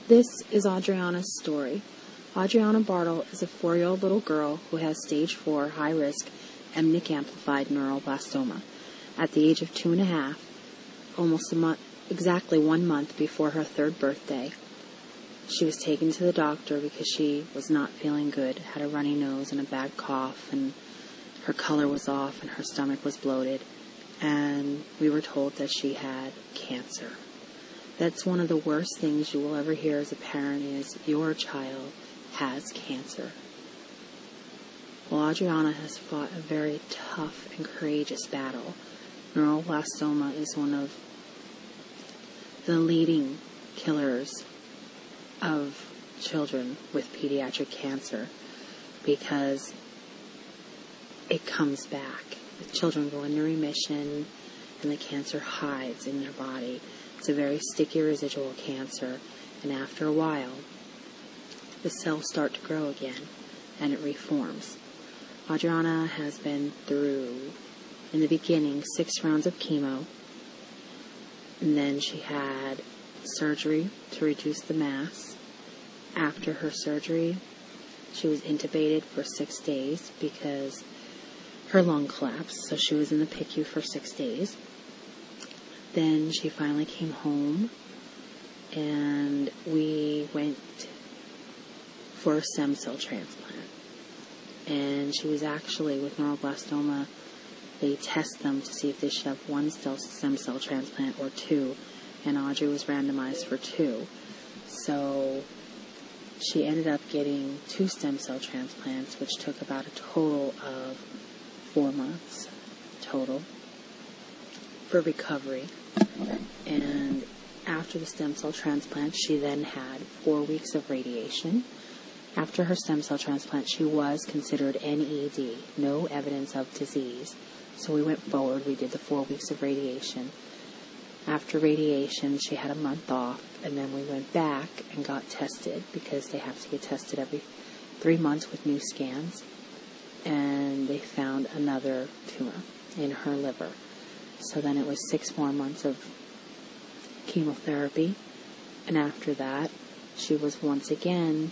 This is Audrianna's story. Audrianna Bartle is a 4-year-old little girl who has stage 4 high-risk MNIC-amplified neuroblastoma. At the age of 2.5, exactly 1 month before her 3rd birthday, she was taken to the doctor because she was not feeling good, had a runny nose and a bad cough, and her color was off and her stomach was bloated, and we were told that she had cancer. That's one of the worst things you will ever hear as a parent is, your child has cancer. Well, Audrianna has fought a very tough and courageous battle. Neuroblastoma is one of the leading killers of children with pediatric cancer because it comes back. The children go into remission and the cancer hides in their body. It's a very sticky residual cancer, and after a while, the cells start to grow again and it reforms. Audrianna has been through, in the beginning, 6 rounds of chemo, and then she had surgery to reduce the mass. After her surgery, she was intubated for 6 days because her lung collapsed, so she was in the PICU for 6 days. Then she finally came home, and we went for a stem cell transplant. And she was actually, with neuroblastoma, they test them to see if they should have 1 stem cell transplant or 2, and Audrey was randomized for 2. So she ended up getting 2 stem cell transplants, which took about a total of 4 months total for recovery. And after the stem cell transplant, she then had 4 weeks of radiation. After her stem cell transplant, she was considered NED, no evidence of disease. So we went forward, we did the 4 weeks of radiation. After radiation, she had a month off, and then we went back and got tested because they have to get tested every 3 months with new scans. And they found another tumor in her liver. So then it was 6 more months of chemotherapy, and after that, she was once again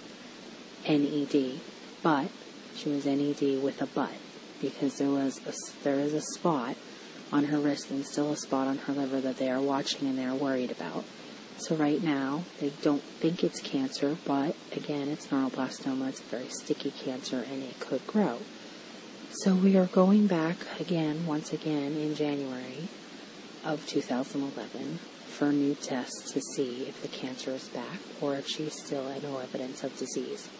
NED, but she was NED with a but, because there is a spot on her wrist and still a spot on her liver that they are watching and they are worried about. So right now, they don't think it's cancer, but again, it's neuroblastoma. It's a very sticky cancer, and it could grow. So we are going back once again, in January of 2011 for new tests to see if the cancer is back or if she's still at no evidence of disease.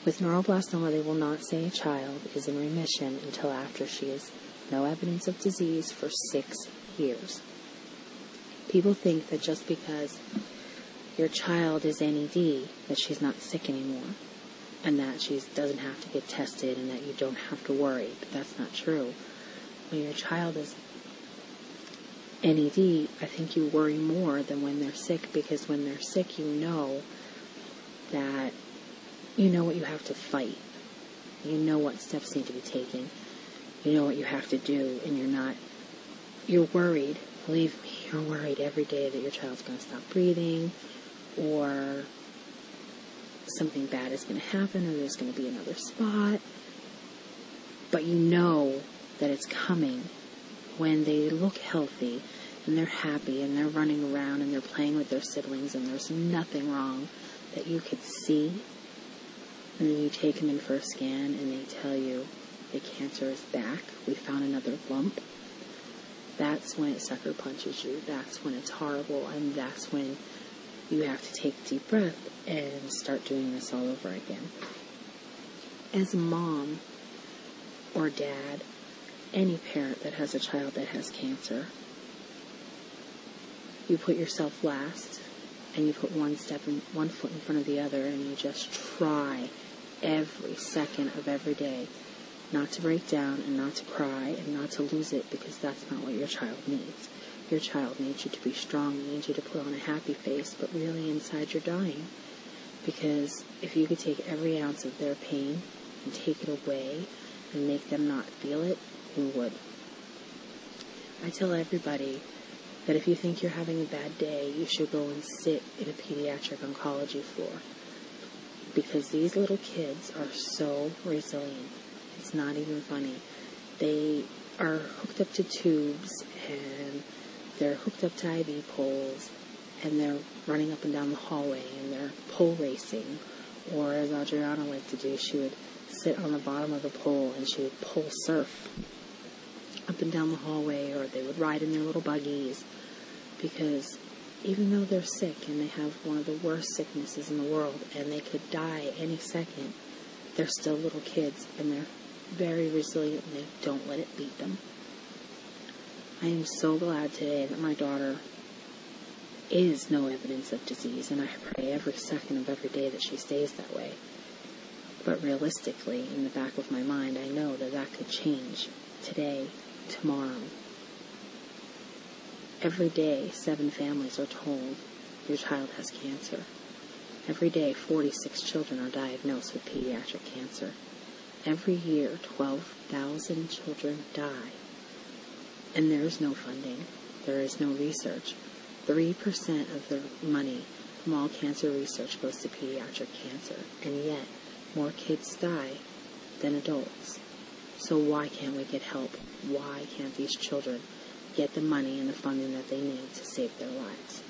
With neuroblastoma, they will not say a child is in remission until after she has no evidence of disease for 6 years. People think that just because your child is NED, that she's not sick anymore, and that she doesn't have to get tested and that you don't have to worry, but that's not true. When your child is NED, I think you worry more than when they're sick, because when they're sick, you know that you know what you have to fight. You know what steps need to be taken. You know what you have to do, and you're worried. Believe me, you're worried every day that your child's going to stop breathing, or something bad is going to happen, or there's going to be another spot. But you know that it's coming when they look healthy, and they're happy, and they're running around, and they're playing with their siblings, and there's nothing wrong that you could see. And then you take them in for a scan, and they tell you the cancer is back. We found another lump. That's when it sucker punches you. That's when it's horrible, and that's when you have to take a deep breath and start doing this all over again. As a mom or dad, any parent that has a child that has cancer, you put yourself last, and you put one foot in front of the other, and you just try every second of every day not to break down and not to cry and not to lose it, because that's not what your child needs. Your child needs you to be strong, needs you to put on a happy face, but really inside you're dying. Because if you could take every ounce of their pain and take it away and make them not feel it, you would. I tell everybody that if you think you're having a bad day, you should go and sit in a pediatric oncology floor. Because these little kids are so resilient. It's not even funny. They are hooked up to tubes, and they're hooked up to IV poles, and they're running up and down the hallway, and they're pole racing. Or as Audrianna liked to do, she would sit on the bottom of the pole and she would pole surf up and down the hallway, or they would ride in their little buggies, because even though they're sick and they have one of the worst sicknesses in the world and they could die any second, they're still little kids and they're very resilient and they don't let it beat them. I am so glad today that my daughter is no evidence of disease, and I pray every second of every day that she stays that way. But realistically, in the back of my mind, I know that that could change today, tomorrow. Every day, 7 families are told your child has cancer. Every day, 46 children are diagnosed with pediatric cancer. Every year, 12,000 children die. And there is no funding. There is no research. 3% of the money from all cancer research goes to pediatric cancer. And yet, more kids die than adults. So why can't we get help? Why can't these children get the money and the funding that they need to save their lives?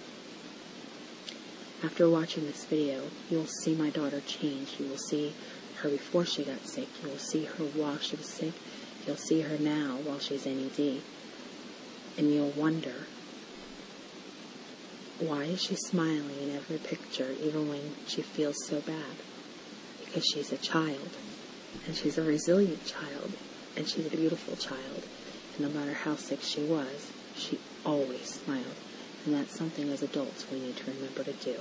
After watching this video, you will see my daughter change. You will see her before she got sick. You will see her while she was sick. You'll see her now while she's in ED. And you'll wonder, why is she smiling in every picture even when she feels so bad? Because she's a child. And she's a resilient child. And she's a beautiful child. And no matter how sick she was, she always smiled. And that's something as adults we need to remember to do.